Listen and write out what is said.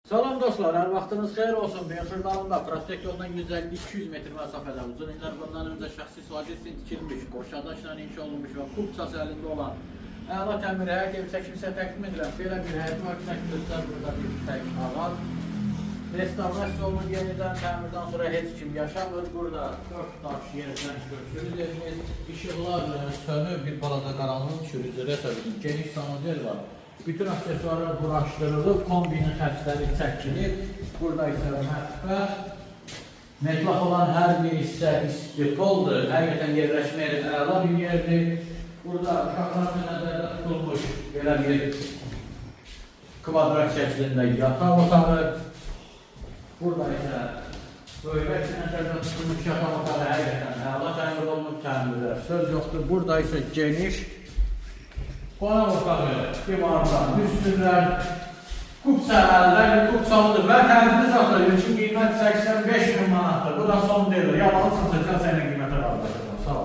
Salam dostlar, hər vaxtınız xeyir olsun. Beyxırdalında prospekt yolundan 150-200 metr məsafədə uzun illər bundan öncə şəxsi sahil üçün tikilmiş, qoşadaşla inşa olunmuş və Kubçası əlində olan əla təmir həyət evi çəkilsə təqdim edilən belə bir həyət var. Göstər burada bir tək ağac. Restavrasiya olunur, yenidən təmirdən sonra heç kim yaşamır. Burada 4 daş yerdən götürülür evimiz. İşıqlar sönüb, bir balaca qaranlıq düşürücü resəbinin geniş sanacel var. Bütün aksesuarlar quraşdırılıb, kombinin xərcləri çəkilir. Burada isə mətbəx. Metlaq olan hər bir hissə istipoldur. Həqiqətən yerləşmə yeri əla bir yerdir. Burada uşaqlar nəzərdə tutulmuş belə bir kvadrat şəklində yataq otağı. Burada isə böyük nəzərdə tutulmuş yataq otağı həqiqətən əla təmir olunub, təmirlər söz yoxdur. Burada isə geniş qonaq otağı, divarlar, üstünlər, Kubça əllər, Kubçalıdır və tərifli satılır. Üçün qiymət 85 min manatdır. Bu da son devre.